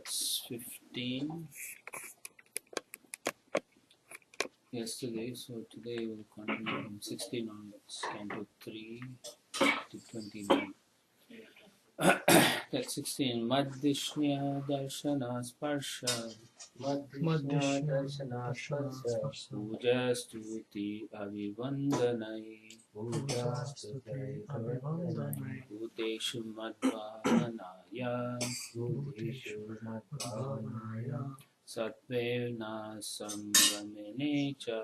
That's 15 yesterday, so today we'll continue from 16 onwards, Canto 3 to 29. That's 16. Madhishnya darshana sparsha puja stuti avivandanai bhuteshu madhvahanaya satvena samgamene cha.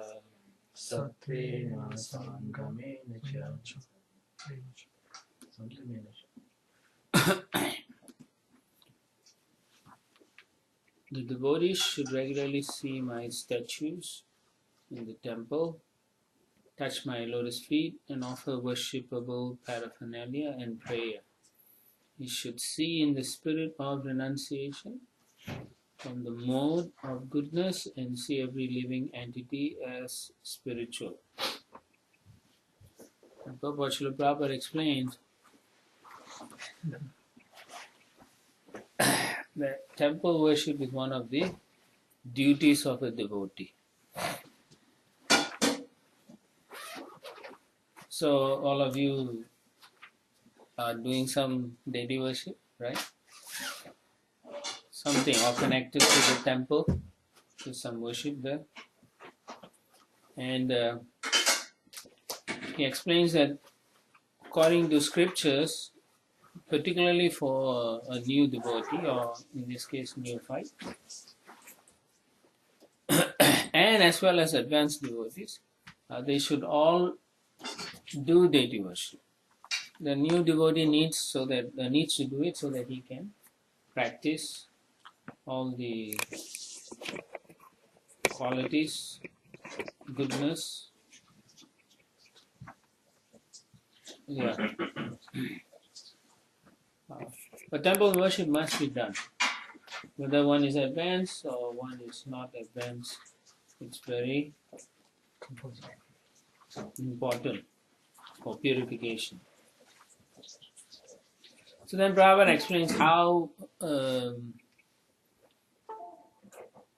The devotees should regularly see my statues in the temple, touch my lotus feet, and offer worshipable paraphernalia and prayer. He should see in the spirit of renunciation from the mode of goodness and see every living entity as spiritual. And Prabhupada explains that temple worship is one of the duties of a devotee. So all of you are doing some deity worship, right? Something or connected to the temple, to some worship there. And he explains that according to scriptures, particularly for a new devotee, or in this case neophyte, and as well as advanced devotees, they should all do deity worship. The new devotee needs to do it so that he can practice all the qualities, goodness. Yeah. But temple worship must be done. Whether one is advanced or one is not advanced, it's very important for purification. So then Prabhupada explains how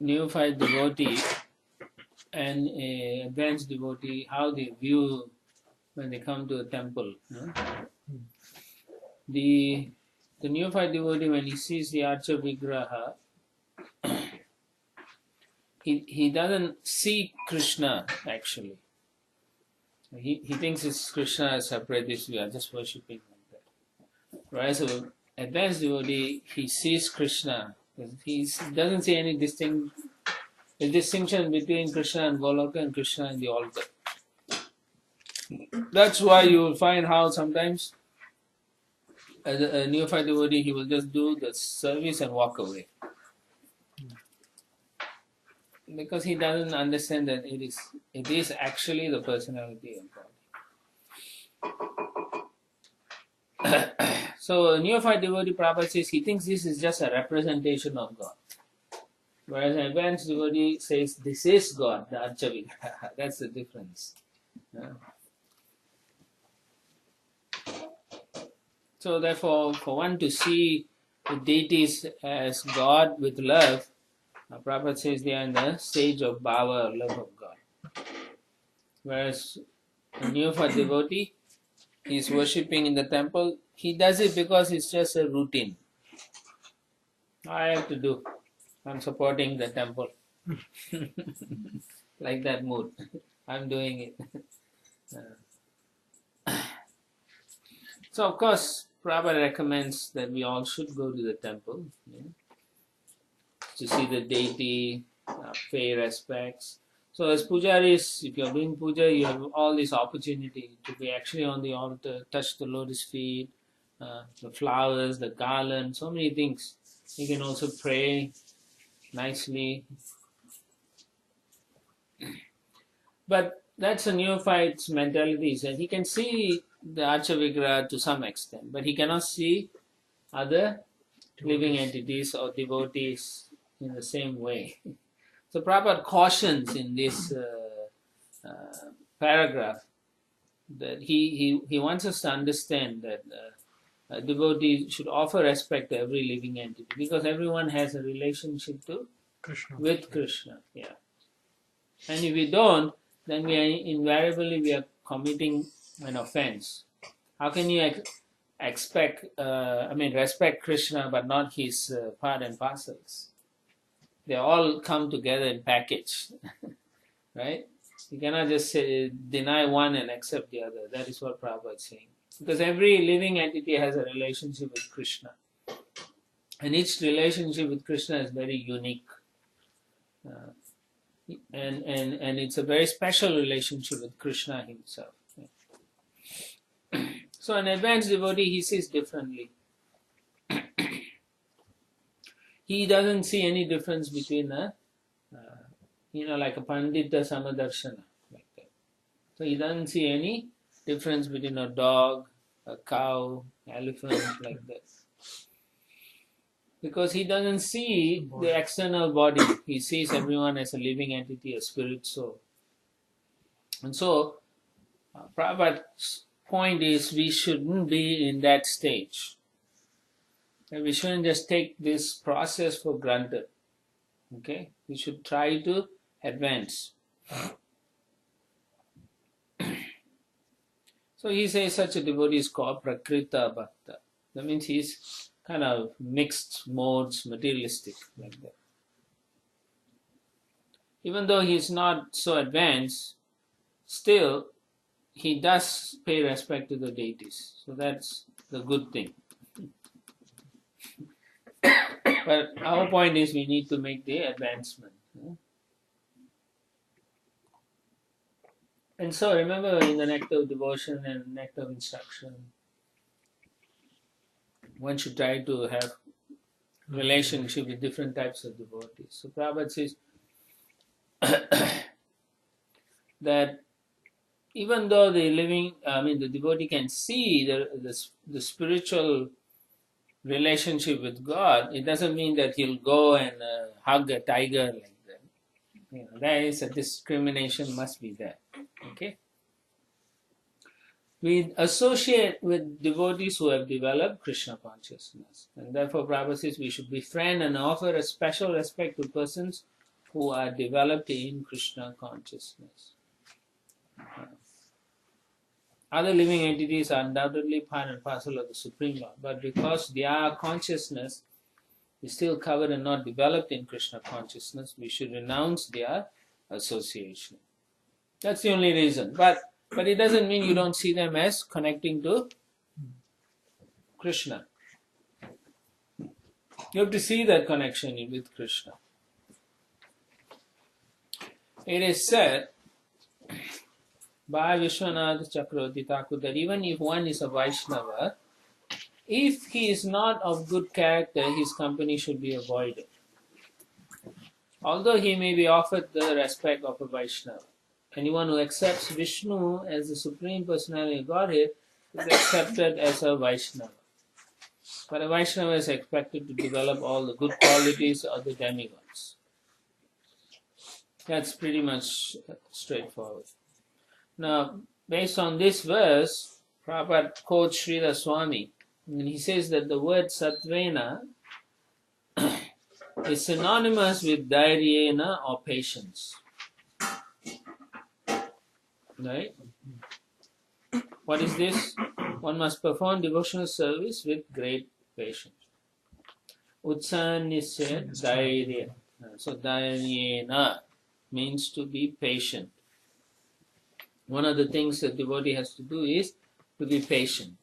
neophyte devotee and an advanced devotee, how they view when they come to a temple. The neophyte devotee, when he sees the Archa Vigraha, he doesn't see Krishna actually. He thinks it's Krishna as separate, we are just worshipping like that. Right? So advanced devotee, he sees Krishna. He doesn't see any distinction between Krishna and Goloka and Krishna in the altar. That's why you will find how sometimes as a neophyte devotee, he will just do the service and walk away. Because he doesn't understand that it is actually the personality of God. So a neophyte devotee, Prabhupada says, he thinks this is just a representation of God. Whereas an advanced devotee says, this is God, the Archa Vigraha. That's the difference. So therefore, for one to see the deities as God with love, Prabhupada says they are in the stage of bhava, love of God. Whereas a neophyte devotee is worshipping in the temple, he does it because it's just a routine. I have to do. I'm supporting the temple. Like that mood. I'm doing it. So of course, Prabhupada recommends that we all should go to the temple to see the deity, pay respects. So as pujaris, if you're doing puja, you have all this opportunity to be actually on the altar, touch the lotus feet, the flowers, the garland, so many things. You can also pray nicely. But that's a neophyte's mentality. So he can see the Archa Vigraha to some extent, but he cannot see other living entities or devotees in the same way. So Prabhupada cautions in this paragraph that he wants us to understand that a devotee should offer respect to every living entity, because everyone has a relationship with Krishna. Yeah. And if we don't, then we are invariably committing an offense. How can you respect Krishna but not his part and parcels? They all come together in package, right? You cannot just deny one and accept the other. That is what Prabhupada is saying. Because every living entity has a relationship with Krishna. And each relationship with Krishna is very unique. And it's a very special relationship with Krishna himself. So an advanced devotee, he sees differently. He doesn't see any difference between like a Pandita Samadarshana, like that. So he doesn't see any difference between a dog, a cow, elephant, like that. Because he doesn't see the external body. He sees everyone as a living entity, a spirit soul. And so, Prabhupada's point is we shouldn't be in that stage. And we shouldn't just take this process for granted. Okay? We should try to advance. So he says such a devotee is called Prakrita Bhakta. That means he's kind of mixed modes, materialistic, like that. Even though he's not so advanced, still he does pay respect to the deities. So that's the good thing. But our point is we need to make the advancement. And so remember, in the nectar of devotion and nectar of instruction, one should try to have relationship with different types of devotees. So Prabhupada says that even though the devotee can see the spiritual relationship with God, it doesn't mean that he'll go and hug a tiger like that. There is a discrimination must be there. Okay. We associate with devotees who have developed Krishna consciousness. And therefore Prabhupada says we should befriend and offer a special respect to persons who are developed in Krishna consciousness. Other living entities are undoubtedly part and parcel of the Supreme Lord, but because their consciousness is still covered and not developed in Krishna consciousness, we should renounce their association. That's the only reason. But it doesn't mean you don't see them as connecting to Krishna. You have to see that connection with Krishna. It is said by Vishwanath Chakravarti Thakur that even if one is a Vaishnava, if he is not of good character, his company should be avoided. Although he may be offered the respect of a Vaishnava. Anyone who accepts Vishnu as the Supreme Personality of Godhead is accepted as a Vaishnava. But a Vaishnava is expected to develop all the good qualities of the demigods. That's pretty much straightforward. Now, based on this verse, Prabhupada quotes Srila Swami, and he says that the word Satvena is synonymous with Dhairyena or patience. Right? What is this? One must perform devotional service with great patience. Utsanisya Dhairya. So Dhairyena means to be patient. One of the things that devotee has to do is to be patient.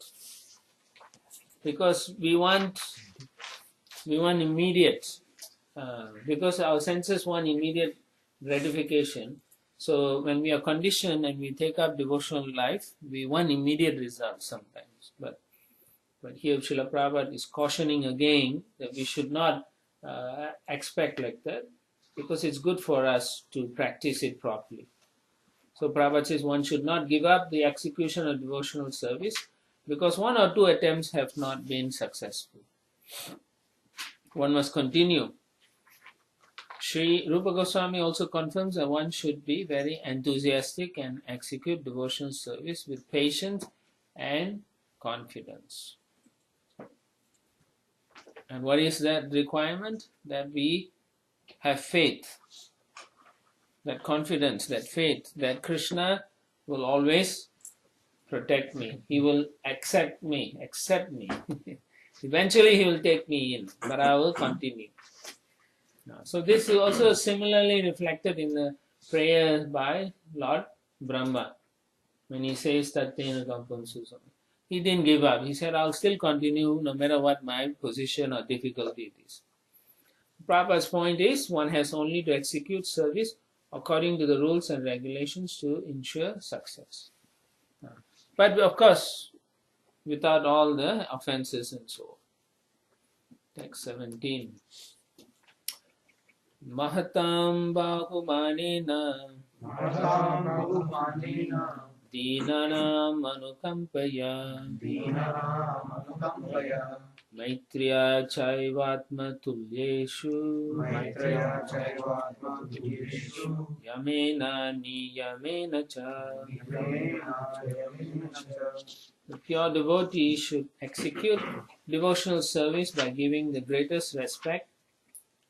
Because we want immediate, because our senses want immediate gratification. So when we are conditioned and we take up devotional life, we want immediate results sometimes. But here Srila Prabhupada is cautioning again that we should not expect like that, because it's good for us to practice it properly. So Prabhupada says one should not give up the execution of devotional service because one or two attempts have not been successful. One must continue. Sri Rupa Goswami also confirms that one should be very enthusiastic and execute devotional service with patience and confidence. And what is that requirement? That we have faith, that confidence, that faith, that Krishna will always protect me. He will accept me. Eventually he will take me in, but I will continue. So this is also similarly reflected in the prayer by Lord Brahma. When he says Tattena Kampam Susam, he didn't give up. He said, I'll still continue no matter what my position or difficulty it is. Prabhupada's point is, one has only to execute service according to the rules and regulations to ensure success. But of course, without all the offenses and so on. Text 17. Mahatam bahumanena Dinanam anukampaya Maitriya chaivatma tulyeshu Yamena niyamena cha. The pure devotee should execute devotional service by giving the greatest respect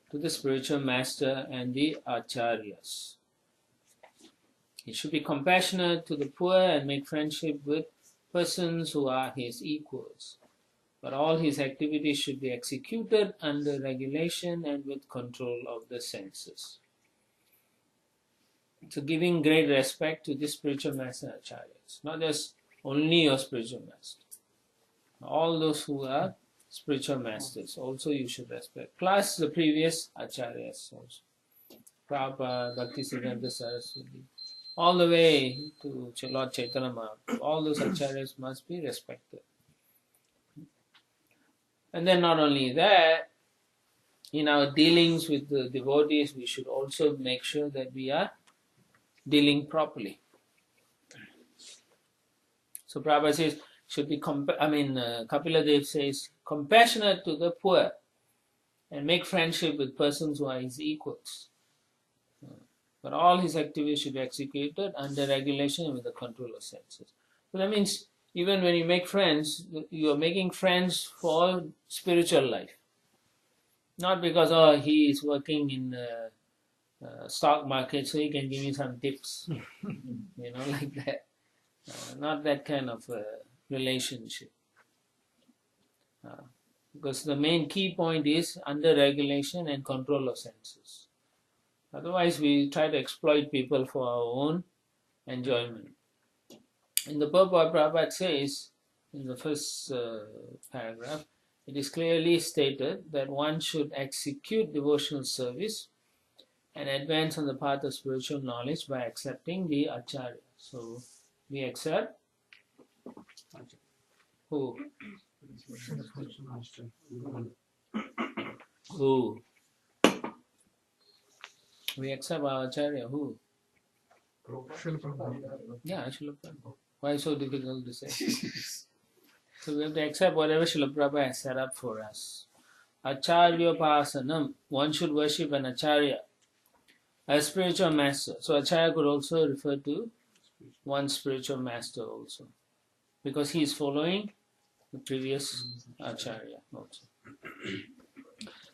to the spiritual master and the acharyas. He should be compassionate to the poor and make friendship with persons who are his equals. But all his activities should be executed under regulation and with control of the senses. So giving great respect to the spiritual master and acharyas, not just only your spiritual master. All those who are spiritual masters also you should respect. Plus the previous acharyas also. Prabhupada, Bhaktisiddhanta Saraswati, all the way to Lord Chaitanya Mahaprabhu. All those acharyas must be respected. And then not only that, in our dealings with the devotees, we should also make sure that we are dealing properly. So Prabhupada says, should be Kapila Dev says, compassionate to the poor and make friendship with persons who are his equals. But all his activities should be executed under regulation and with the control of senses. So that means even when you make friends, you are making friends for spiritual life. Not because, he is working in the stock market so he can give me some tips. Like that. Not that kind of relationship. Because the main key point is under regulation and control of senses. Otherwise, we try to exploit people for our own enjoyment. In the purport, Prabhupada says, in the first paragraph, it is clearly stated that one should execute devotional service and advance on the path of spiritual knowledge by accepting the acharya. So, we accept who? Who? We accept our acharya. Who? Yeah, Srila Prabhupada. Why so difficult to say? So we have to accept whatever Srila Prabhupada has set up for us. Acharyopasanam. One should worship an acharya, a spiritual master. So acharya could also refer to one spiritual master also, because he is following the previous acharya also.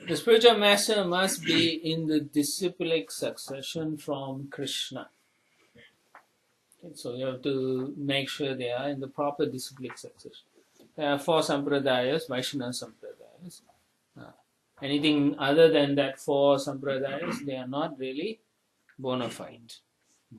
The spiritual master must be in the disciplic succession from Krishna. Okay, so you have to make sure they are in the proper disciplic succession. There are 4 sampradayas, Vaishnava sampradayas. Anything other than that 4 sampradayas, they are not really bona fide.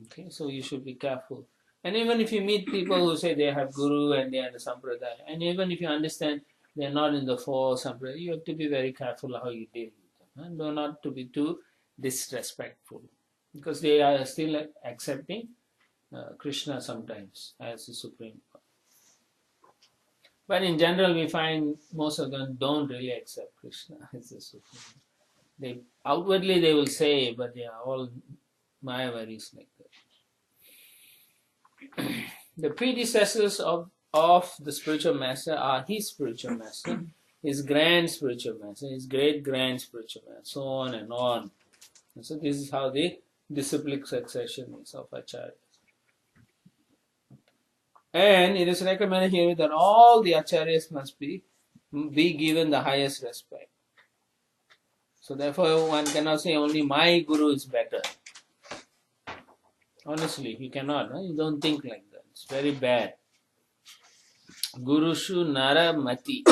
Okay, so you should be careful. And even if you meet people who say they have guru and they are in the sampradaya, and even if you understand they are not in the 4 sampradaya, you have to be very careful how you deal with them. And not to be too disrespectful, because they are still accepting Krishna sometimes as the Supreme. But in general, we find most of them don't really accept Krishna as the Supreme. Outwardly they will say, but they are all Mayavaris like that. The predecessors of the spiritual master are his spiritual master, his grand spiritual master, his great-grand spiritual master, so on and on. And so this is how the disciplic succession is of acharyas. And it is recommended here that all the acharyas must be given the highest respect. So therefore one cannot say only my guru is better. Honestly, you cannot. You don't think like that. It's very bad. Gurushu nara mati.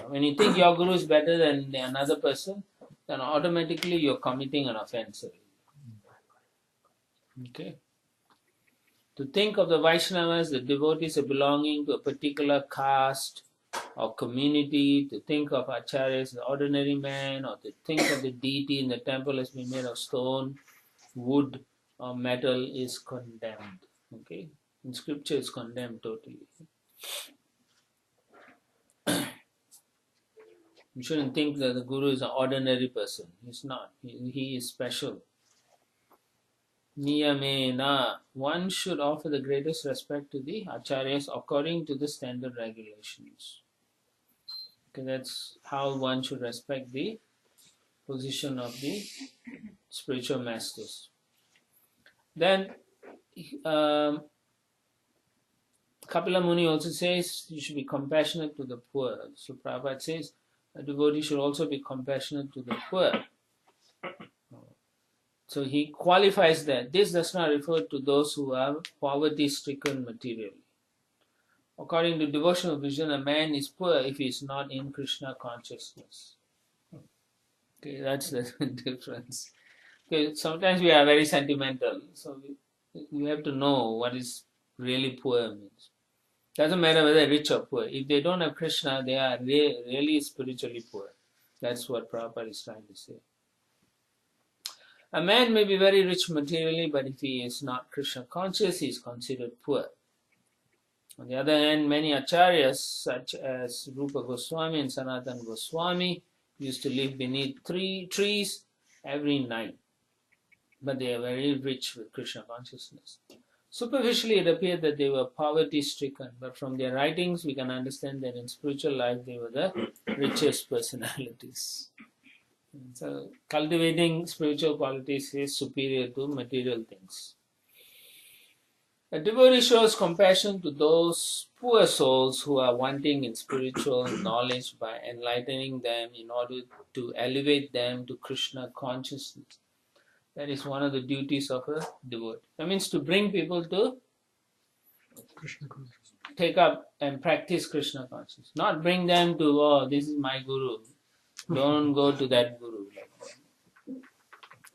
When you think your guru is better than another person, then automatically you're committing an offense. Okay. To think of the Vaishnavas, the devotees, as belonging to a particular caste or community, to think of acharyas as an ordinary man, or to think of the deity in the temple as being made of stone, wood, or metal is condemned. Okay? In scripture, it's condemned totally. You shouldn't think that the guru is an ordinary person. He's not. He is special. Niyamena. One should offer the greatest respect to the acharyas according to the standard regulations. Okay, that's how one should respect the position of the spiritual masters. Then Kapila Muni also says you should be compassionate to the poor. So Prabhupada says a devotee should also be compassionate to the poor. So he qualifies that this does not refer to those who are poverty-stricken materially. According to devotional vision, a man is poor if he is not in Krishna consciousness. Okay, that's the difference. Okay, sometimes we are very sentimental, so we have to know what is really poor means. Doesn't matter whether rich or poor. If they don't have Krishna, they are really spiritually poor. That's what Prabhupada is trying to say. A man may be very rich materially, but if he is not Krishna conscious, he is considered poor. On the other hand, many acharyas, such as Rupa Goswami and Sanatana Goswami, used to live beneath trees every night. But they are very rich with Krishna consciousness. Superficially, it appeared that they were poverty-stricken, but from their writings, we can understand that in spiritual life, they were the richest personalities. So, cultivating spiritual qualities is superior to material things. A devotee shows compassion to those poor souls who are wanting in spiritual knowledge by enlightening them in order to elevate them to Krishna consciousness. That is one of the duties of a devotee. That means to bring people to Krishna consciousness. Take up and practice Krishna consciousness. Not bring them to, oh, this is my guru. Don't go to that guru. Like that.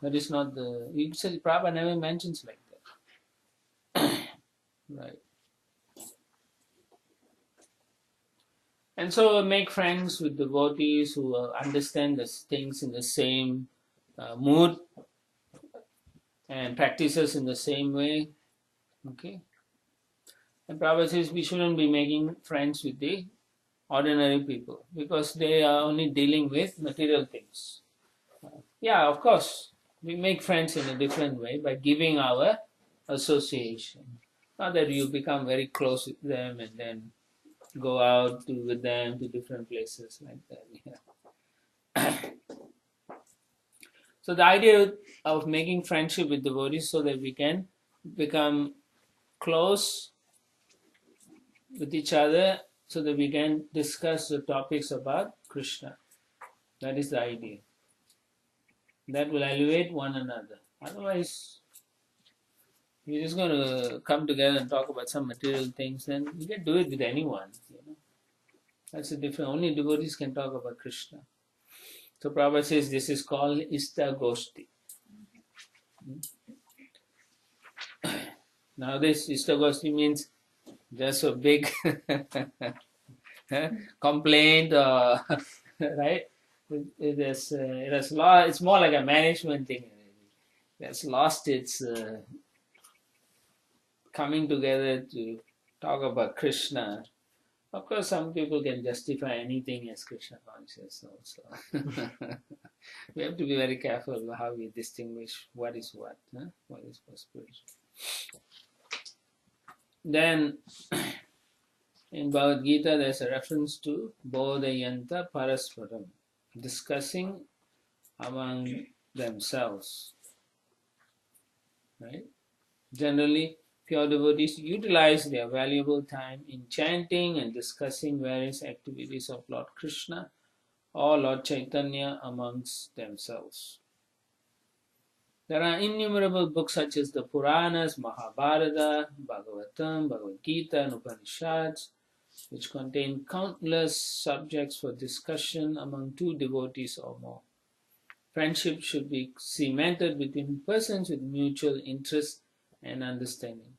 That is not the... He says, Prabhupada never mentions like that. Right. And so make friends with devotees who understand the things in the same mood and practices in the same way. Okay. And Prabhupada says we shouldn't be making friends with the ordinary people because they are only dealing with material things. Yeah, of course, we make friends in a different way by giving our association. Not that you become very close with them and then go out with them to different places like that. Yeah. So the idea of making friendship with devotees so that we can become close with each other so that we can discuss the topics about Krishna. That is the idea. That will elevate one another. Otherwise, you're just going to come together and talk about some material things, then you can do it with anyone. That's a different. Only devotees can talk about Krishna. So Prabhupada says this is called Ista Goshti. Now this Ista Goshti means just a big complaint, right? It's more like a management thing. It has lost its coming together to talk about Krishna. Of course, some people can justify anything as Krishna conscious also. We have to be very careful about how we distinguish what is what is for spiritual. Then, in Bhagavad Gita, there's a reference to Bodhayanta Parasparam, discussing among themselves. Right? Generally, pure devotees utilize their valuable time in chanting and discussing various activities of Lord Krishna or Lord Chaitanya amongst themselves. There are innumerable books such as the Puranas, Mahabharata, Bhagavatam, Bhagavad Gita, and Upanishads, which contain countless subjects for discussion among two devotees or more. Friendship should be cemented between persons with mutual interest and understanding.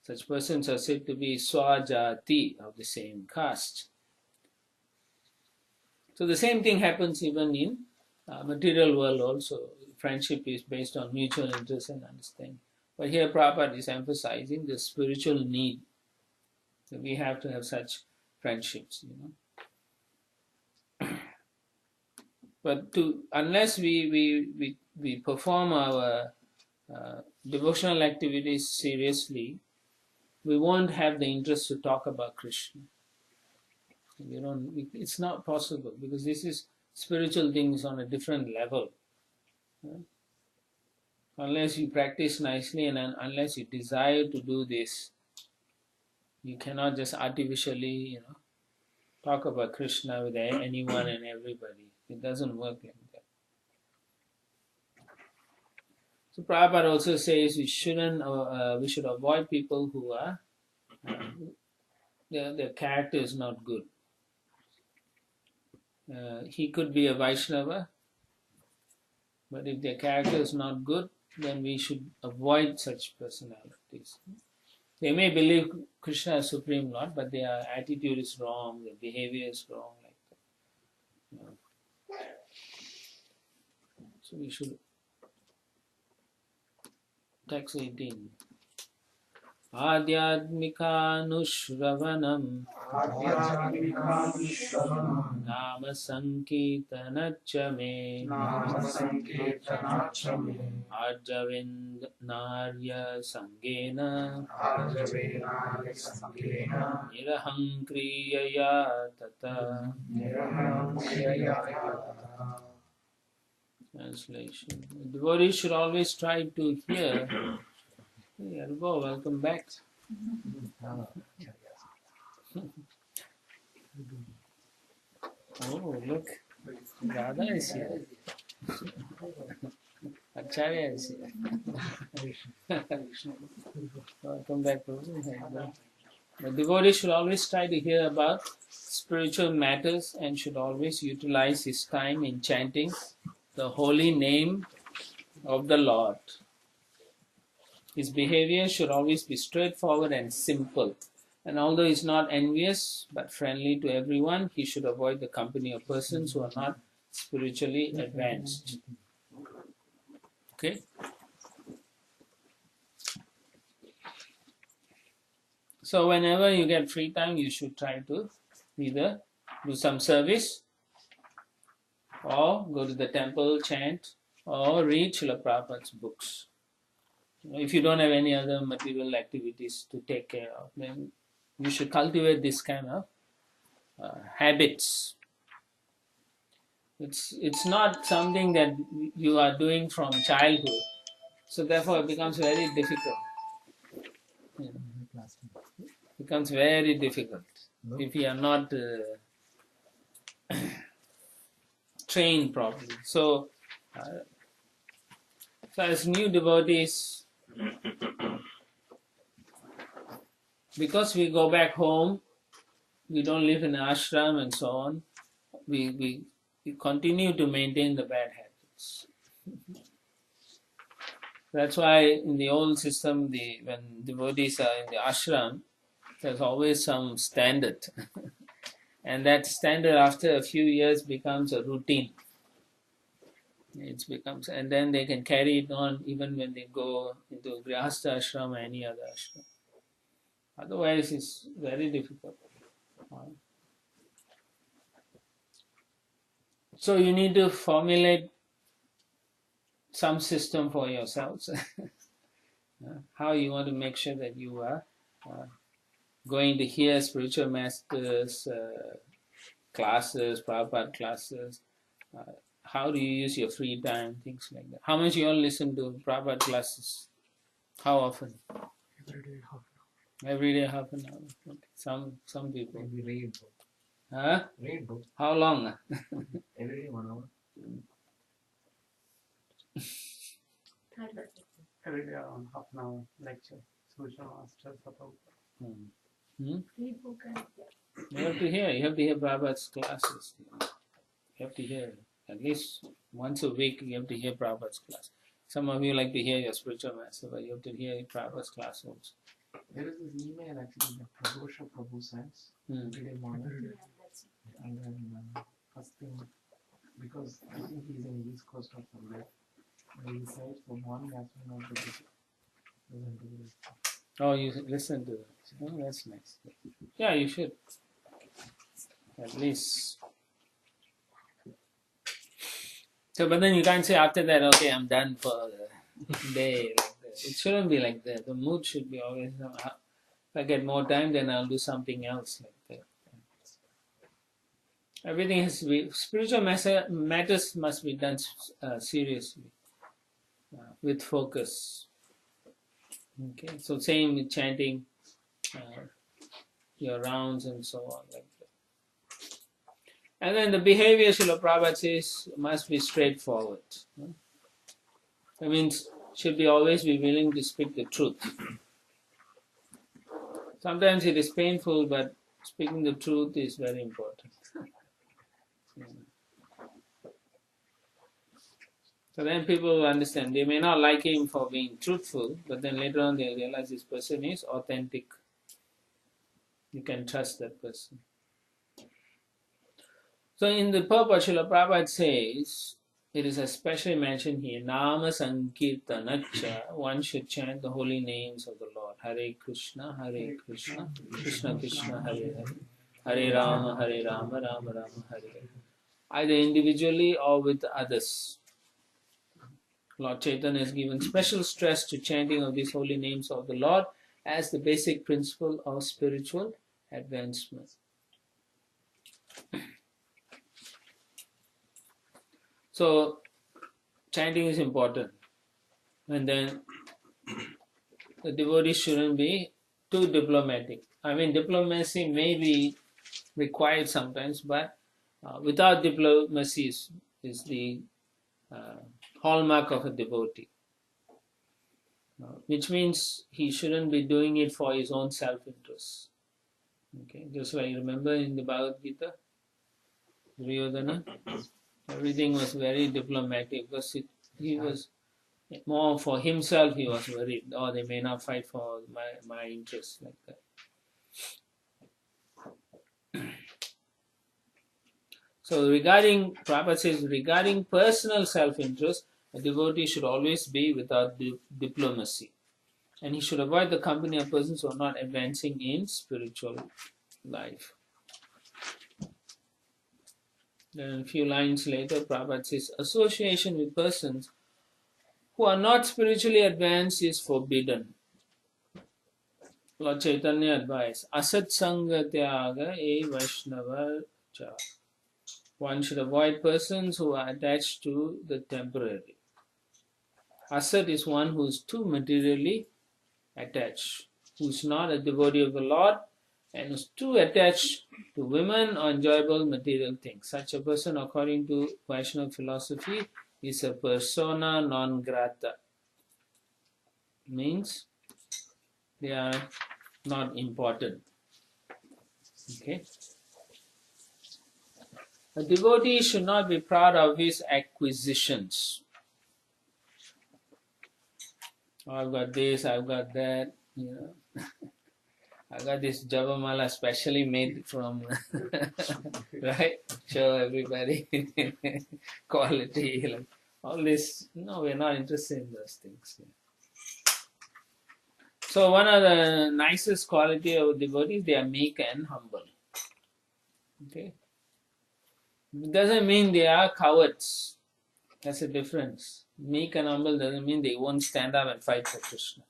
Such persons are said to be swajati, of the same caste. So the same thing happens even in material world also. Friendship is based on mutual interest and understanding. But here Prabhupada is emphasizing the spiritual need. So we have to have such friendships, But unless we perform our devotional activities seriously, we won't have the interest to talk about Krishna. It's not possible, because this is spiritual things on a different level. Unless you practice nicely and unless you desire to do this, you cannot just artificially, talk about Krishna with anyone and everybody. It doesn't work like that. So Prabhupada also says we should avoid people who are their character is not good. He could be a Vaishnava, but if their character is not good, then we should avoid such personalities. They may believe Krishna is Supreme Lord, but their attitude is wrong, their behavior is wrong, like that. So we should. Text 18. Adhyatmikanushravanam Nama Sankirtanacha me Arjavind Narya Sangena Niraham Kriyaya Tata. Translation. The devotees should always try to hear. Hey, Arbo, welcome back. Oh, look. Radha is here. Acharya is here. Welcome back, Prabhu. The devotee should always try to hear about spiritual matters and should always utilize his time in chanting the holy name of the Lord. His behavior should always be straightforward and simple. And although he is not envious but friendly to everyone, he should avoid the company of persons who are not spiritually advanced. Okay? So whenever you get free time, you should try to either do some service or go to the temple, chant, or read Srila Prabhupada's books. If you don't have any other material activities to take care of, then you should cultivate this kind of habits. It's not something that you are doing from childhood, so therefore it becomes very difficult. It becomes very difficult if you are not trained properly. So as new devotees, because we go back home, we don't live in an ashram and so on, we continue to maintain the bad habits. That's why in the old system, when devotees are in the ashram, there's always some standard. And that standard after a few years becomes a routine. And then they can carry it on even when they go into Grihastha ashram or any other ashram. Otherwise, it's very difficult. So you need to formulate some system for yourselves. How you want to make sure that you are going to hear spiritual masters, classes, Prabhupada classes. How do you use your free time, things like that. How much you all listen to Prabhupada classes? How often? Every day half an hour. Every day half an hour. Okay. Some people. Maybe read. Huh? Read book. How long? Every day 1 hour. Every day around half an hour lecture. Social master support. You have to hear. You have to hear Prabhupada's classes. You have to hear at least once a week. You have to hear Prabhupada's class. Some of you like to hear your spiritual master, but you have to hear Prabhupada's class also. There is this email actually that Prabhu sends every day morning. And then first thing, because I think he's in East Coast or somewhere, he said for morning as well not to listen to this. Oh, you listen to that. Oh, that's nice. Yeah, you should. At least. So, but then you can't say after that, okay, I'm done for the day. Like that. It shouldn't be like that. The mood should be always, if I get more time, then I'll do something else like that. Everything has to be, spiritual matters must be done seriously, with focus. Okay, so same with chanting, your rounds and so on like that. And then the behavior, Srila Prabhupada says, must be straightforward. That means should be always be willing to speak the truth. Sometimes it is painful, but speaking the truth is very important. So then people will understand. They may not like him for being truthful, but then later on they realize this person is authentic. You can trust that person. So in the purport, Srila Prabhupada says, it is especially mentioned here, Nama Sankirtanacha, one should chant the holy names of the Lord. Hare Krishna, Krishna Krishna, Hare Hare. Hare Rama, Rama Rama, Hare Hare. Either individually or with others. Lord Chaitanya has given special stress to chanting of these holy names of the Lord as the basic principle of spiritual advancement. So, chanting is important. And then the devotee shouldn't be too diplomatic. I mean, diplomacy may be required sometimes, but without diplomacy is the hallmark of a devotee. Which means he shouldn't be doing it for his own self-interest. Okay, just like remember in the Bhagavad Gita, Duryodhana, everything was very diplomatic because he was more for himself. He was worried, oh, they may not fight for my interests like that. So Prabhupada says, regarding personal self-interest, a devotee should always be without diplomacy. And he should avoid the company of persons who are not advancing in spiritual life. Then a few lines later, Prabhupada says, association with persons who are not spiritually advanced is forbidden. Lord Chaitanya advised, Asat Sangha Tyaga E Vaishnava Cha. One should avoid persons who are attached to the temporary. Asat is one who is too materially attached, who is not a devotee of the Lord and is too attached to women or enjoyable material things. Such a person, according to Vaishnava philosophy, is a persona non grata. Means they are not important. Okay? A devotee should not be proud of his acquisitions. Oh, I've got this, I've got that, I got this Javamala specially made from, right? Show everybody quality, like all this. No, we're not interested in those things. So one of the nicest quality of devotees, they are meek and humble. Okay, it doesn't mean they are cowards. That's a difference. Meek and humble doesn't mean they won't stand up and fight for Krishna.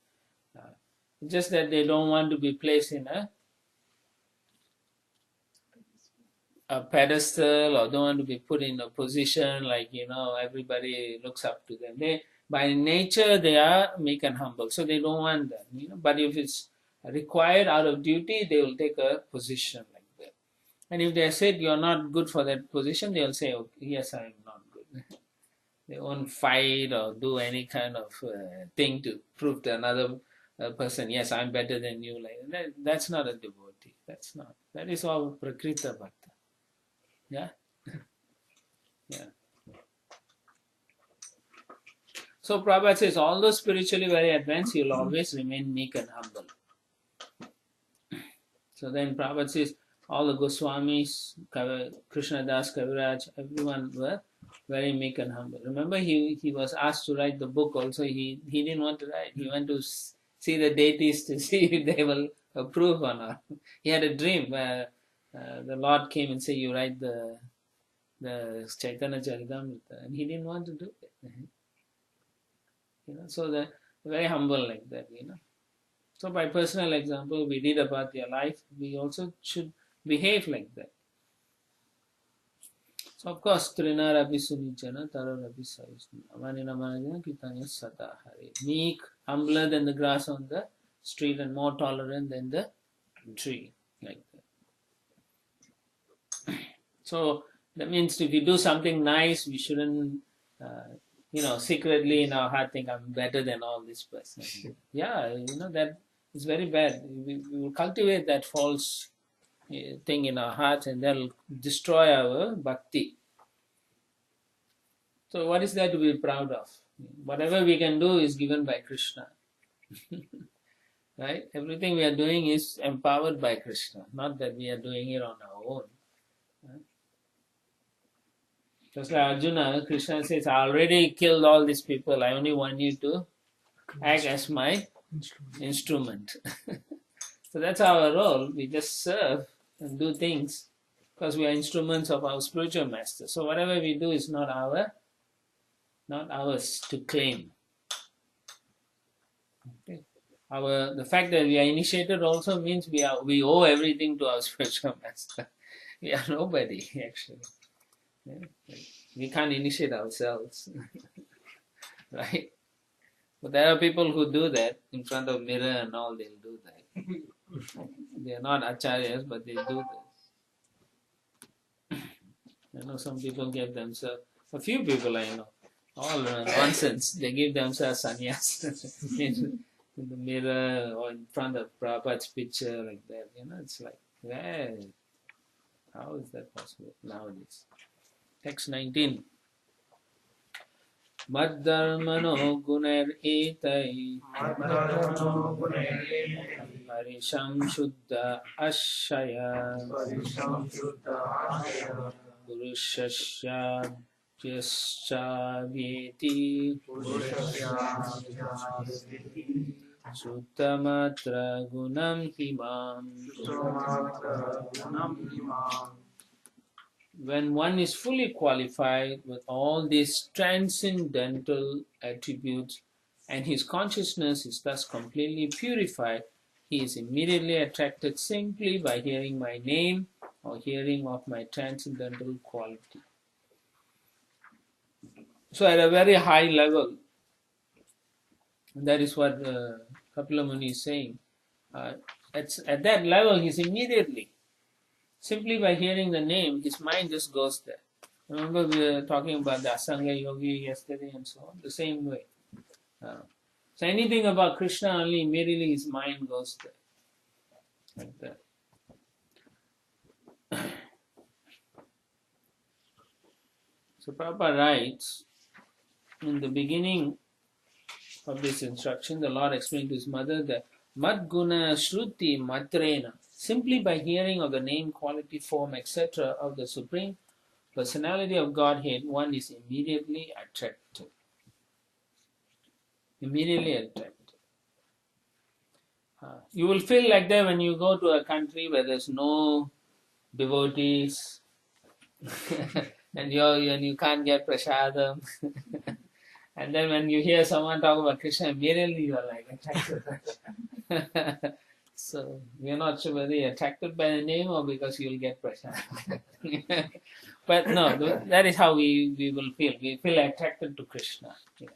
Just that they don't want to be placed in a pedestal or don't want to be put in a position like everybody looks up to them. They by nature they are meek and humble, so they don't want that. But if it's required out of duty, they will take a position like that. And if they said you're not good for that position, they'll say, okay, yes, I'm not good. They won't fight or do any kind of thing to prove to another person, yes, I'm better than you. Like that's not a devotee. That's not. That is all prakrita bhakta. Yeah, yeah. So Prabhupada says, although spiritually very advanced, you'll always remain meek and humble. So then Prabhupada says, all the Goswamis, Krishna Das, Kaviraj, everyone were very meek and humble. Remember, he was asked to write the book also. He didn't want to write. He wanted to see the deities to see if they will approve or not. He had a dream where the Lord came and said, you write the Chaitanya Charitamrita. And he didn't want to do it. So they're very humble like that, So by personal example, we read about their life, we also should behave like that. So of course, Trinarapi Sunichana, Tararapi Savisna, Amanina Manajana, Kitanya Sata Hari. Meek, humbler than the grass on the street and more tolerant than the tree, like that. So that means if you do something nice, we shouldn't, secretly in our heart think I'm better than all this person. Yeah, that is very bad. We will cultivate that false thing in our hearts and that will destroy our bhakti. So what is there to be proud of? Whatever we can do is given by Krishna. Right? Everything we are doing is empowered by Krishna, not that we are doing it on our own. Right? Just like Arjuna, Krishna says, I already killed all these people, I only want you to act as my instrument. So that's our role. We just serve and do things because we are instruments of our spiritual master. So whatever we do is not ours to claim. Okay. The fact that we are initiated also means we owe everything to our spiritual master. We are nobody actually. Yeah? We can't initiate ourselves. Right? But there are people who do that in front of mirror and all, they'll do that. They are not acharyas, but they do that. Some people give themselves, a few people I know, all nonsense. They give themselves sannyas in the mirror or in front of Prabhupada's picture like that. It's like, well, how is that possible nowadays? Text 19. Maddharmano guner etai parisham shuddha ashaya purushasya vyeti suttamatra gunam himam. When one is fully qualified with all these transcendental attributes and his consciousness is thus completely purified, he is immediately attracted simply by hearing my name or hearing of my transcendental quality. So at a very high level, and that is what Kapila Muni is saying, at that level he's immediately, simply by hearing the name, his mind just goes there. Remember we were talking about the Asanga Yogi yesterday and so on, the same way. So anything about Krishna, only immediately his mind goes there. Like that. So Prabhupada writes, in the beginning of this instruction, the Lord explained to his mother that Madguna Shruti Matrena, simply by hearing of the name, quality, form, etc. of the Supreme Personality of Godhead, one is immediately attracted. Immediately attracted. You will feel like that when you go to a country where there's no devotees and you can't get prasadam. And then when you hear someone talk about Krishna, immediately you are like attracted. So you're not sure whether you're attracted by the name or because you'll get prasadam. But no, that is how we will feel. We feel attracted to Krishna. Yeah.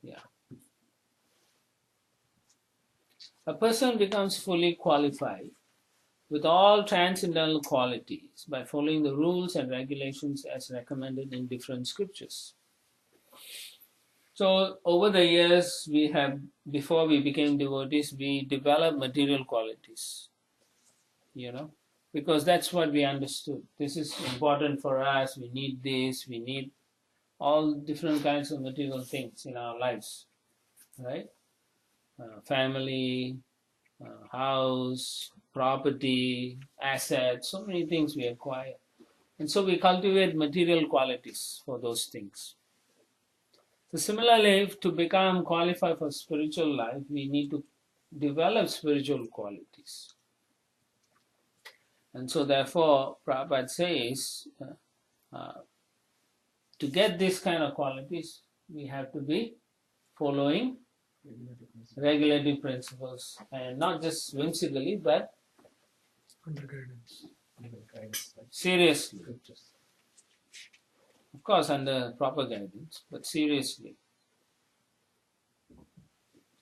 Yeah. A person becomes fully qualified with all transcendental qualities by following the rules and regulations as recommended in different scriptures. So over the years, before we became devotees, we developed material qualities, because that's what we understood. This is important for us. We need this. We need all different kinds of material things in our lives, right? Family, house, property, assets, so many things we acquire. And so we cultivate material qualities for those things. So similarly, to become qualified for spiritual life, we need to develop spiritual qualities. And so therefore, Prabhupada says, to get this kind of qualities, we have to be following regulative principles, and not just whimsically, but under guidance. Seriously. Of course, under proper guidance, but seriously.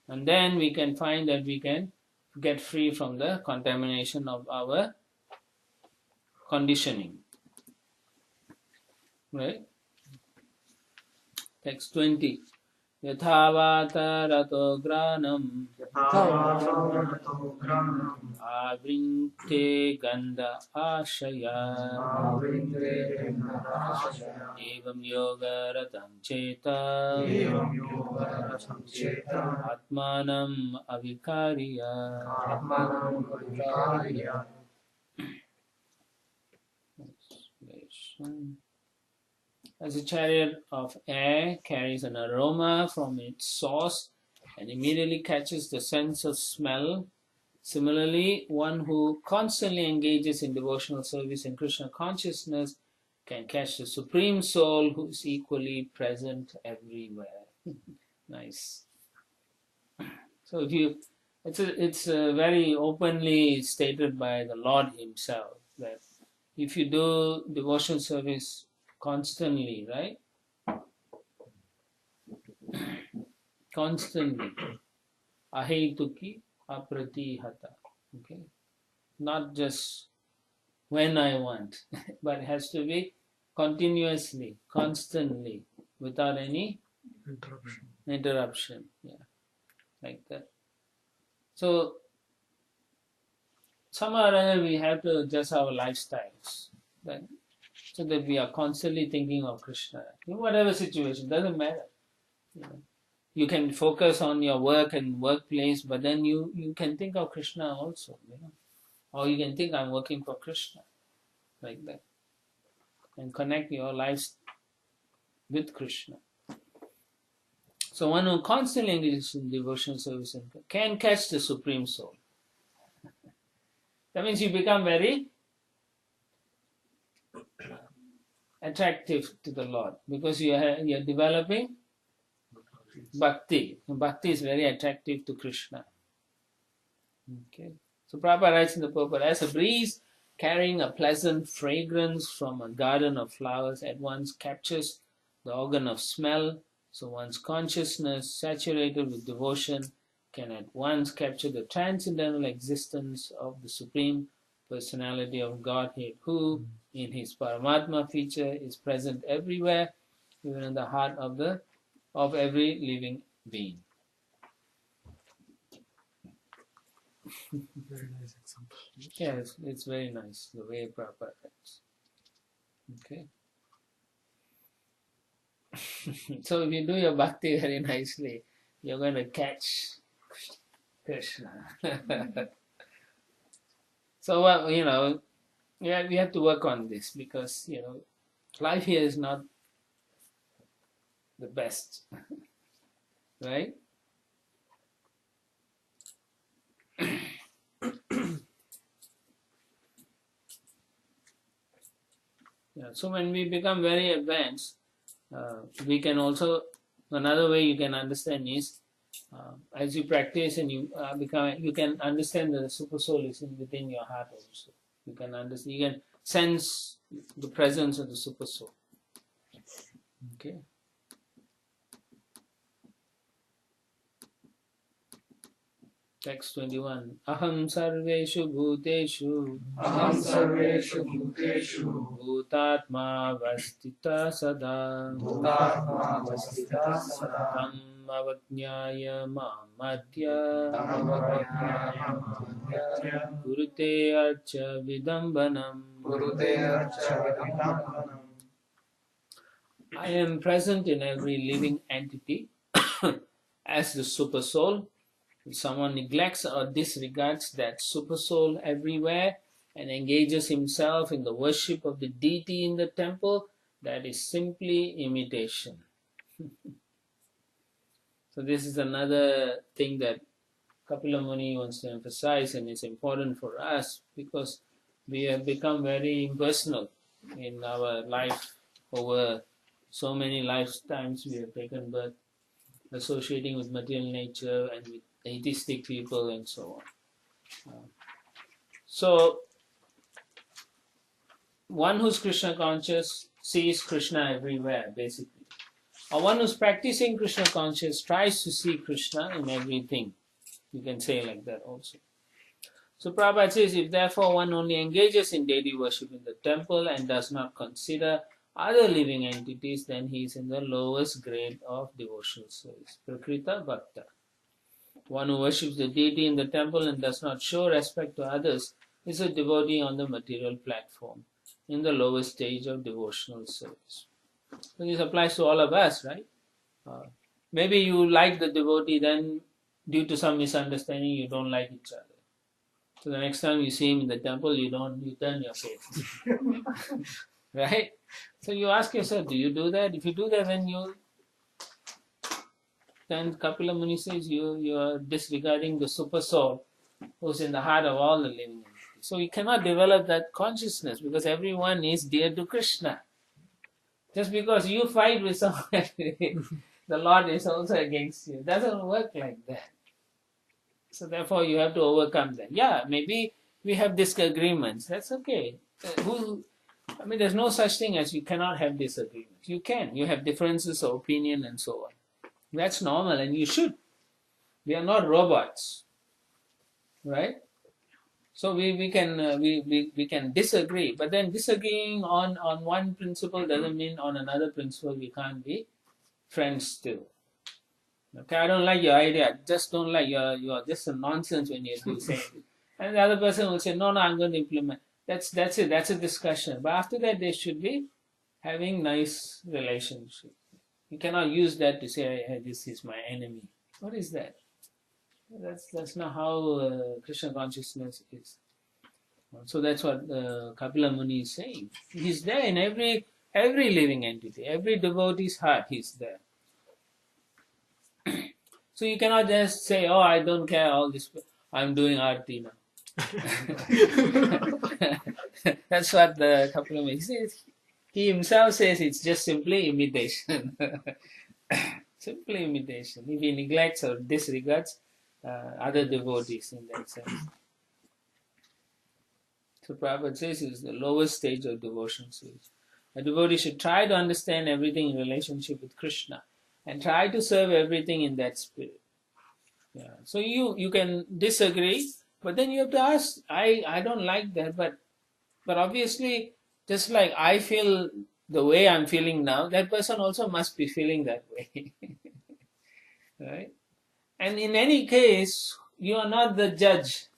And then we can find that we can get free from the contamination of our conditioning. Right? Text 20. Yathavata rato granam avrinte ganda ashaya evam yoga ratam cheta atmanam avikariya. As a chariot of air carries an aroma from its source and immediately catches the sense of smell, similarly, one who constantly engages in devotional service and Krishna consciousness can catch the Supreme Soul who is equally present everywhere. Nice. So it's very openly stated by the Lord Himself that if you do devotional service constantly, right? Constantly. Ahetuki apratihata. Okay? Not just when I want, but it has to be continuously, constantly, without any interruption. Yeah. Like that. So somehow or other we have to adjust our lifestyles. Right? So that we are constantly thinking of Krishna. In whatever situation, doesn't matter. You can focus on your work and workplace, but then you can think of Krishna also. Or you can think, I'm working for Krishna. Like that. And connect your lives with Krishna. So one who constantly engages in devotional service can catch the Supreme Soul. That means you become very attractive to the Lord because you're developing bhakti. And bhakti is very attractive to Krishna. Okay. So Prabhupada writes in the purport, as a breeze carrying a pleasant fragrance from a garden of flowers at once captures the organ of smell, so one's consciousness, saturated with devotion, can at once capture the transcendental existence of the Supreme Personality of Godhead, who, in his Paramatma feature, is present everywhere, even in the heart of every living being. Very nice example. Yeah, it's very nice the way Prabhupada writes. Okay. So if you do your bhakti very nicely, you're going to catch Krishna. So we have to work on this because life here is not the best, right? Yeah. So when we become very advanced, we can also, another way you can understand is, as you practice and you can understand that the super soul is within your heart also. You can understand, you can sense the presence of the super soul. Okay. Text 21. Aham sarveshu bhuteshu bhutatma vastita sada tam avajñāya māmadhya kurute archa vidambanam. I am present in every living entity as the super soul. If someone neglects or disregards that super soul everywhere and engages himself in the worship of the deity in the temple, that is simply imitation. So this is another thing that Kapila Muni wants to emphasize, and it's important for us because we have become very impersonal in our life. Over so many lifetimes we have taken birth associating with material nature and with atheistic people and so on. So one who's Krishna conscious sees Krishna everywhere, basically. Or one who's practicing Krishna conscious tries to see Krishna in everything. You can say like that also. So Prabhupada says, if therefore one only engages in deity worship in the temple and does not consider other living entities, then he is in the lowest grade of devotional service. Prakrita Bhakta. One who worships the deity in the temple and does not show respect to others is a devotee on the material platform, in the lowest stage of devotional service. So this applies to all of us, right? Maybe you like the devotee, then due to some misunderstanding, you don't like each other. So the next time you see him in the temple, you turn your face. Right? So you ask yourself, do you do that? If you do that, then Kapila Muni says you are disregarding the super soul who's in the heart of all the living entities. So you cannot develop that consciousness because everyone is dear to Krishna. Just because you fight with someone, the Lord is also against you. It doesn't work like that. So therefore you have to overcome that. Yeah, maybe we have disagreements. That's okay. There's no such thing as you cannot have disagreements. You can. You have differences of opinion and so on. That's normal and you should. We are not robots. Right? So we can disagree, but then disagreeing on one principle doesn't mean on another principle we can't be friends still. Okay, I don't like your idea. Just don't like you're just a nonsense when you do say it. And the other person will say, no, I'm going to implement. That's it. That's a discussion. But after that, they should be having nice relationship. You cannot use that to say, hey, this is my enemy. What is that? That's not how Krishna consciousness is. So that's what Kapila Muni is saying. He's there in every living entity, every devotee's heart. He's there. So you cannot just say, "Oh, I don't care all this. I'm doing arti now." That's what the Kapila Muni says. He himself says it's just simply imitation. Simply imitation. If he neglects or disregards other devotees in that sense. So Prabhupada says it's the lowest stage of devotion stage. A devotee should try to understand everything in relationship with Krishna and try to serve everything in that spirit. Yeah. So you can disagree, but then you have to ask, I don't like that, but obviously just like I feel the way I'm feeling now, that person also must be feeling that way. Right? And in any case, you are not the judge.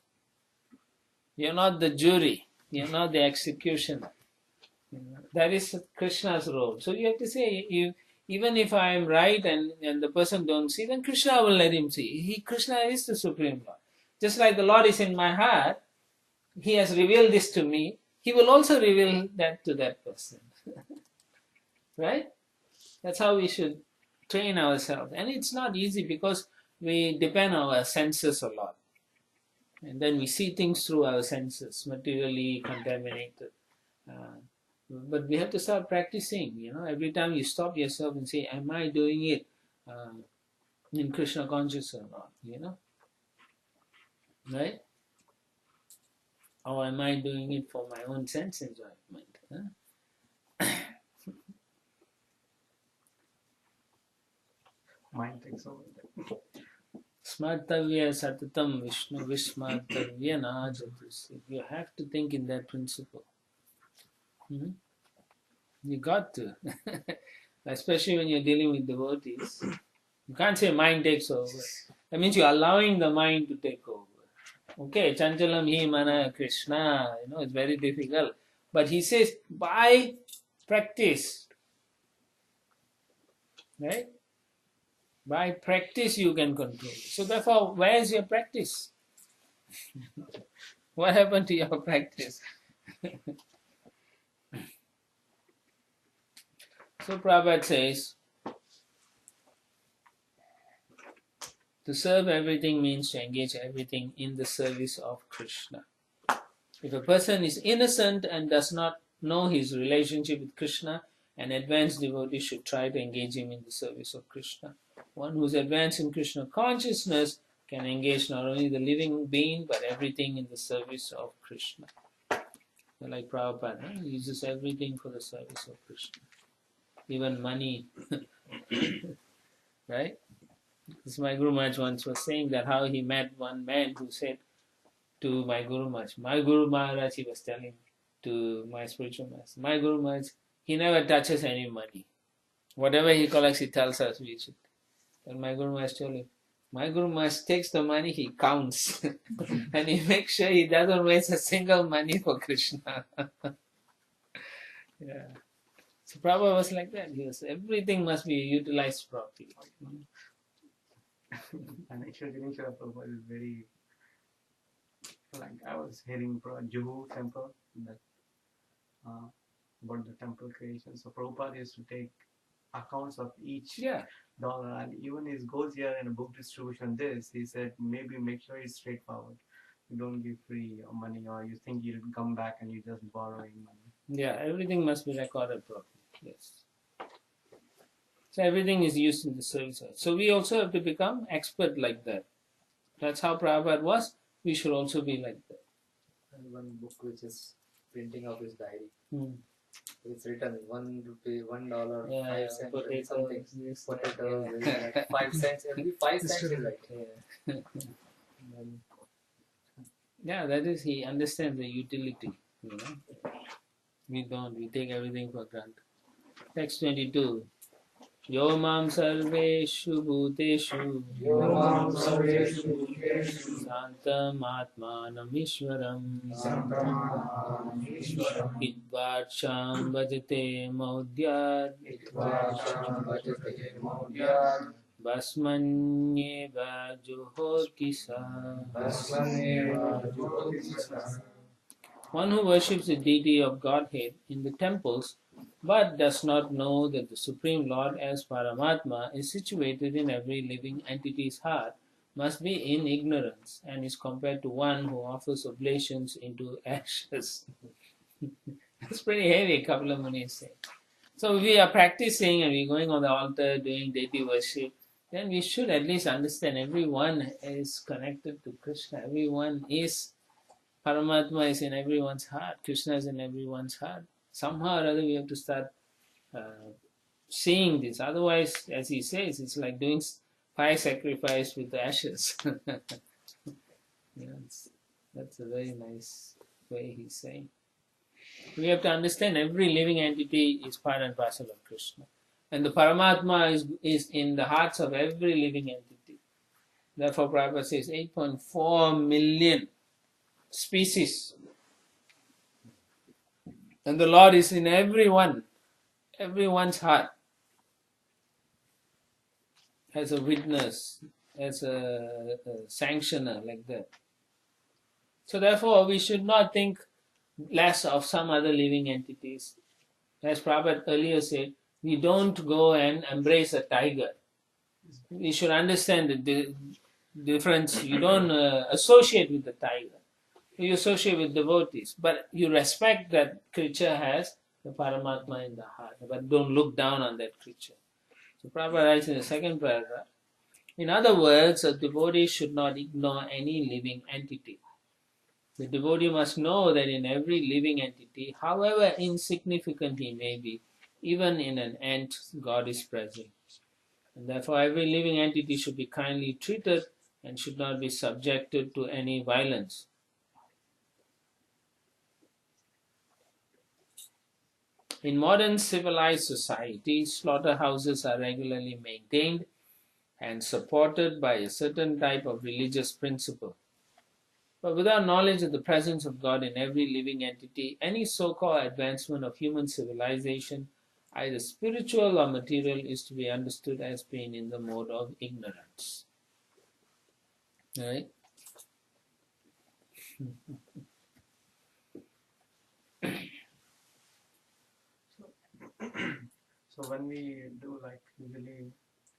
You're not the jury. You're not the executioner. That is Krishna's role. So you have to say, even if I am right and the person don't see, then Krishna will let him see. Krishna is the Supreme Lord. Just like the Lord is in my heart, He has revealed this to me, He will also reveal that to that person. Right? That's how we should train ourselves. And it's not easy because we depend on our senses a lot. And then we see things through our senses, materially contaminated. But we have to start practicing, every time you stop yourself and say, am I doing it in Krishna conscious or not, right? Or am I doing it for my own sense enjoyment? Mind takes over. Smartavya satatam Vishnu Vismartavya najatus. You have to think in that principle. You got to. Especially when you're dealing with devotees. You can't say mind takes over. That means you're allowing the mind to take over. Okay, Chanchalam hi mana Krishna, it's very difficult. But he says, by practice, right? By practice you can control it. So therefore, where is your practice? What happened to your practice? So Prabhupada says, to serve everything means to engage everything in the service of Krishna. If a person is innocent and does not know his relationship with Krishna, an advanced devotee should try to engage him in the service of Krishna. One who is advanced in Krishna consciousness can engage not only the living being but everything in the service of Krishna. Like Prabhupada, he uses everything for the service of Krishna. Even money. Right? This my Guru Maharaj once was saying that how he met one man who said to my Guru Maharaj, he was telling to my spiritual master, my Guru Maharaj, he never touches any money. Whatever he collects, he tells us we should. And my Guru Maharaj told him, my Guru Maharaj takes the money, he counts. And he makes sure he doesn't waste a single money for Krishna. Yeah. So Prabhupada was like that. He was, everything must be utilized properly. And actually, Prabhupada is very, like I was hearing Juhu temple that about the temple creation. So Prabhupada used to take accounts of each dollar, and even his goals here in a book distribution. He said maybe make sure it's straightforward. You don't give free money, or you think you'll come back and you're just borrowing money. Yeah, everything must be recorded properly. Yes. So everything is used in the service. So we also have to become expert like that. That's how Prabhupada was. We should also be like that. And one book which is printing of his diary. It's written $1, $1, 5 cents, potatoes, something. Yes, Potatoes, like 5 cents. Every 5 cents is like. Yeah, that is, he understands the utility. We don't. We take everything for granted. Text 22. Yo mam sarveshu bhuteshu santam atmanam ishwaram idvarcham bhajate maudyat basmanyeva juhotisa. One who worships the deity of Godhead in the temples but does not know that the Supreme Lord as Paramatma is situated in every living entity's heart must be in ignorance and is compared to one who offers oblations into ashes. It's pretty heavy, Kapila Muni is saying. So if we are practicing and we're going on the altar doing deity worship, then we should at least understand everyone is connected to Krishna. Everyone is, Paramatma is in everyone's heart. Krishna is in everyone's heart. Somehow or other we have to start seeing this. Otherwise, as he says, it's like doing fire sacrifice with the ashes. That's a very nice way he's saying. We have to understand every living entity is part and parcel of Krishna. And the Paramatma is in the hearts of every living entity. Therefore, Prabhupada says 8.4 million species. And the Lord is in everyone's heart, as a witness, as a sanctioner, like that. So therefore, we should not think less of some other living entities. As Prabhupada earlier said, we don't go and embrace a tiger. We should understand the difference. You don't associate with the tiger. You associate with devotees, but you respect that creature has the Paramatma in the heart, but don't look down on that creature. So Prabhupada writes in the second paragraph, in other words, a devotee should not ignore any living entity. The devotee must know that in every living entity, however insignificant he may be, even in an ant, God is present. And therefore every living entity should be kindly treated and should not be subjected to any violence. In modern civilized society, slaughterhouses are regularly maintained and supported by a certain type of religious principle. But without knowledge of the presence of God in every living entity, any so-called advancement of human civilization, either spiritual or material, is to be understood as being in the mode of ignorance. Right? So when we do, like, usually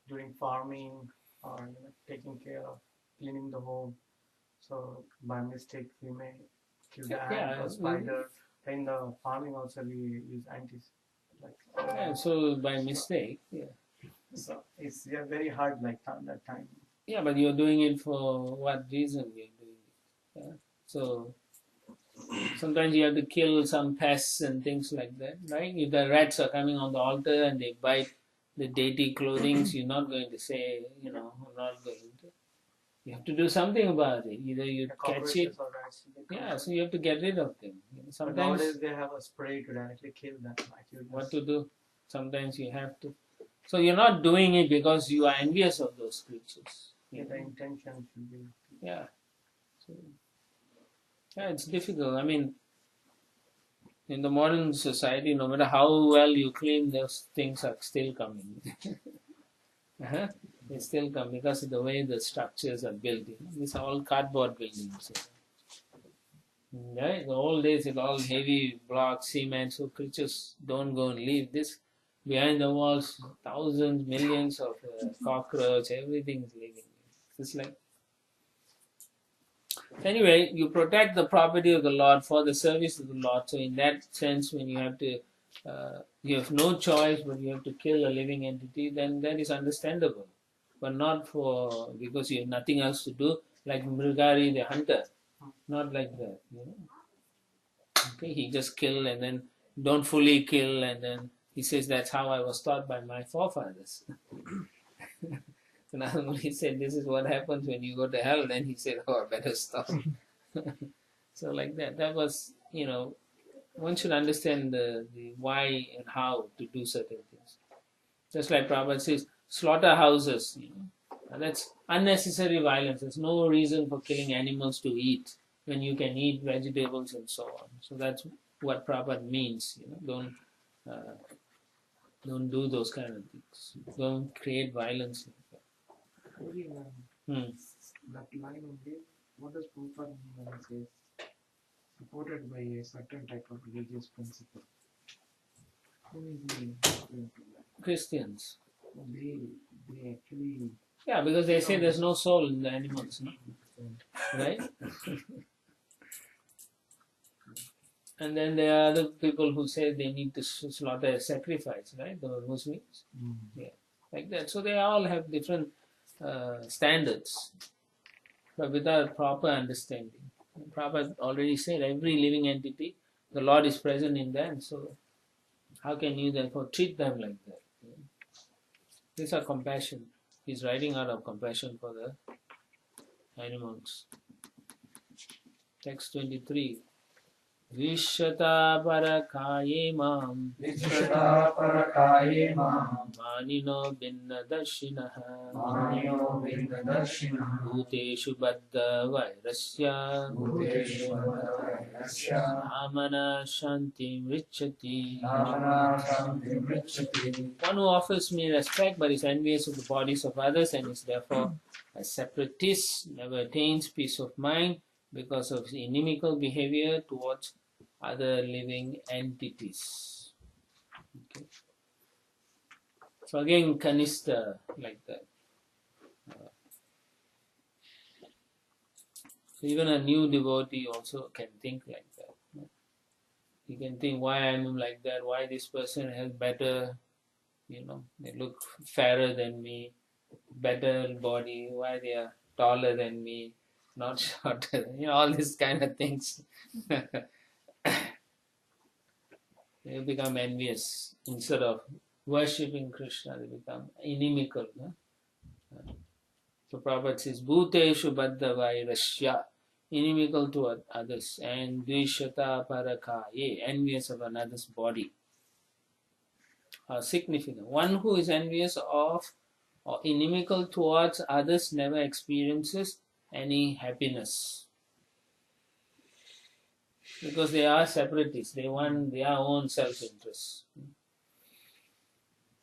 during farming or taking care of cleaning the home, so by mistake we may kill the ant or spider. In the farming also we use so by mistake, so it's very hard, like that time. Yeah, but you're doing it for what reason you're doing it? Yeah? So sometimes you have to kill some pests and things like that, right? If the rats are coming on the altar and they bite the deity clothing, you're not going to say, I'm not going to. You have to do something about it. Either you catch it, so you have to get rid of them. Sometimes but nowadays they have a spray to directly kill them. What to do? Sometimes you have to. So you're not doing it because you are envious of those creatures. The intention should be. Yeah. So, it's difficult. I mean, in the modern society, no matter how well you clean, those things are still coming. They still come because of the way the structures are built. These are all cardboard buildings. Right? The old days, it all heavy blocks, cement, so creatures don't go and live. This behind the walls, thousands, millions of cockroach, everything is living. It's like. Anyway, you protect the property of the Lord for the service of the Lord. So in that sense, when you have to, you have no choice, but you have to kill a living entity, then that is understandable. But not because you have nothing else to do, like Mrigari the hunter. Not like that, Okay, he just kill and then don't fully kill, and then he says that's how I was taught by my forefathers. And he said, this is what happens when you go to hell. Then he said, oh, I better stop. So like that. That was, one should understand the why and how to do certain things. Just like Prabhupada says, slaughterhouses, that's unnecessary violence. There's no reason for killing animals to eat when you can eat vegetables and so on. So that's what Prabhupada means. Don't do those kind of things. Don't create violence. That line only, what does Prabhupada mean when he says supported by a certain type of religious principle? Who is he referring to that? Christians. They actually. Yeah, because they say there's no soul in the animals, no? Right? And then there are other people who say they need to slaughter a sacrifice, right? The Muslims. Yeah, like that. So they all have different standards, but without proper understanding. Prabhupada already said every living entity, the Lord is present in them, so how can you therefore treat them like that? These are compassion. He's writing out of compassion for the animals. Text 23. Vishata parakaye mam manino binnadarshinaha bhuteshu baddha vairasya amana shantim richati. One who offers me respect but is envious of the bodies of others and is therefore a separatist, never attains peace of mind because of his inimical behavior towards other living entities. Okay. So again, Kanista, like that. So even a new devotee also can think like that. He can think, why I'm like that, why this person has better, they look fairer than me, better body, why they are taller than me, not shorter, all these kind of things. They become envious. Instead of worshipping Krishna, they become inimical. So Prabhupada says, Bhuteshu Baddha Vairashya, inimical to others, and Dvishata Parakaye, envious of another's body. Significant. One who is envious of or inimical towards others never experiences any happiness. Because they are separatists, they want their own self-interest.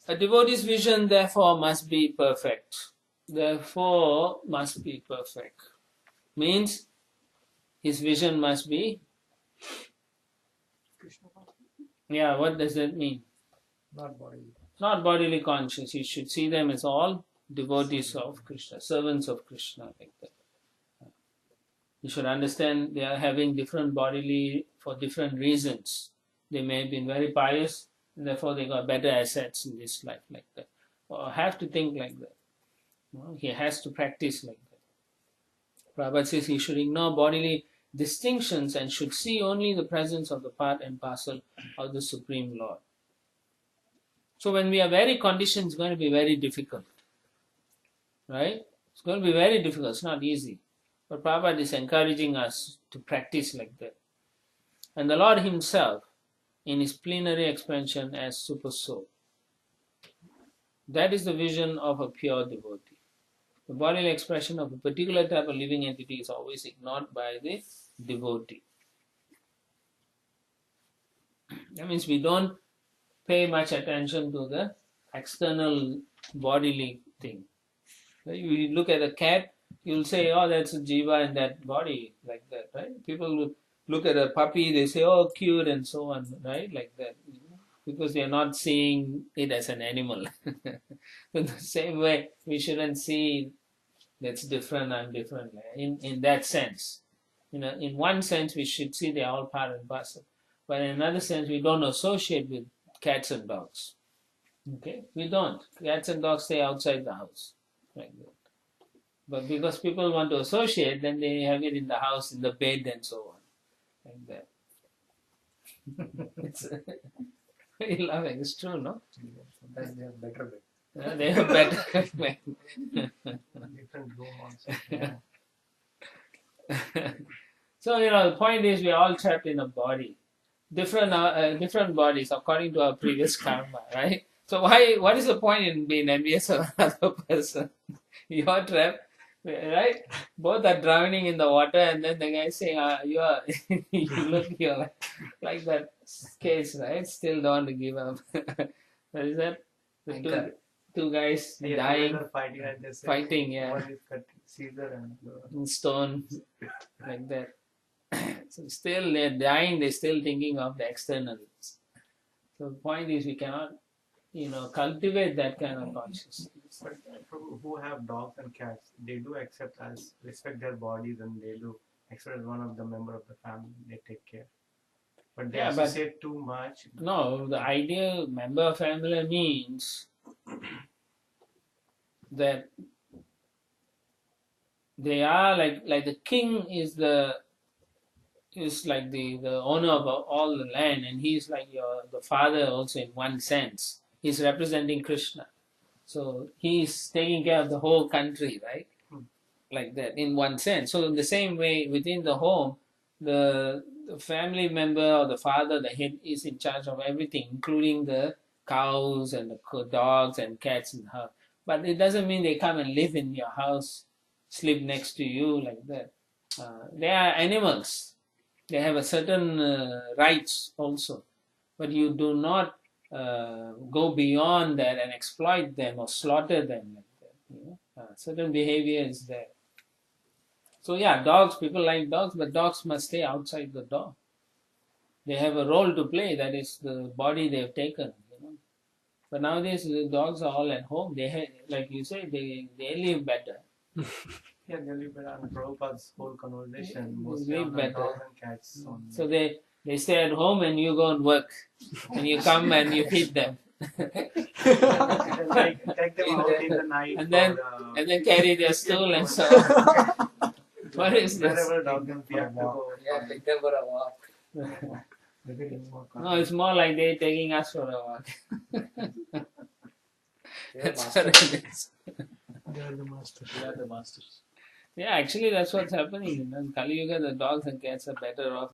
A devotee's vision, therefore, must be perfect. Therefore, must be perfect. Means his vision must be. Yeah, what does that mean? Not bodily. Not bodily conscious. You should see them as all devotees of Krishna, servants of Krishna, like that. You should understand they are having different bodily for different reasons. They may have been very pious, and therefore they got better assets in this life, like that. Or have to think like that. He has to practice like that. Prabhupada says he should ignore bodily distinctions and should see only the presence of the part and parcel of the Supreme Lord. So when we are very conditioned, it's going to be very difficult. Right? It's going to be very difficult. It's not easy. But Prabhupada is encouraging us to practice like that. And the Lord Himself, in His plenary expansion as Super Soul, that is the vision of a pure devotee. The bodily expression of a particular type of living entity is always ignored by the devotee. That means we don't pay much attention to the external bodily thing. You look at a cat, you'll say, oh, that's a jiva in that body, like that, right? People look at a puppy, they say, oh, cute, and so on, right? Like that. Because they are not seeing it as an animal. In the same way, we shouldn't see that's different and different. In that sense. In one sense, we should see they are all part and parcel. But in another sense, we don't associate with cats and dogs. Okay? We don't. Cats and dogs stay outside the house. Like that. But because people want to associate, then they have it in the house, in the bed, and so on. Like that. You're laughing. It's true, no? Sometimes they have better bed. Yeah, they have better bed. Different room also. Yeah. So, the point is we are all trapped in a body. Different bodies according to our previous karma, right? So what is the point in being envious of another person? You're trapped, right? Both are drowning in the water, and then the guy saying, you're like that case, right? Still don't want to give up. What is that? The two guys dying, fighting, yeah. One is cut Caesar and stone, like that. So still they're dying, they're still thinking of the externals. So the point is we cannot, cultivate that kind of consciousness. But who have dogs and cats, they do respect their bodies, and they do accept as one of the member of the family. They take care. But they associate too much. No, the ideal member of family means that they are like the king is like the owner of all the land, and he's like the father also in one sense. He's representing Krishna. So he's taking care of the whole country, right? Like that, in one sense. So in the same way, within the home, the family member or the father, the head, is in charge of everything, including the cows and the dogs and cats in the house. But it doesn't mean they come and live in your house, sleep next to you, like that. They are animals. They have a certain rights also. But you do not go beyond that and exploit them or slaughter them like that. Certain behavior is there. So yeah, dogs, people like dogs, but dogs must stay outside the door. They have a role to play, that is the body they've taken. But nowadays the dogs are all at home. They like you say, they live better. Yeah, they live better. And Prabhupada's whole conversation They live better. Dogs and cats. So they stay at home and you go and work, and you come and you feed them. Take them out in the night, and then carry their stool and so on. What is this? Wherever dog we have to go. Yeah, take them for a walk. No, it's more like they're taking us for a walk. That's what it is. They are the masters. They are the masters. Yeah, actually, that's what's happening. In Kali Yuga, the dogs and cats are better off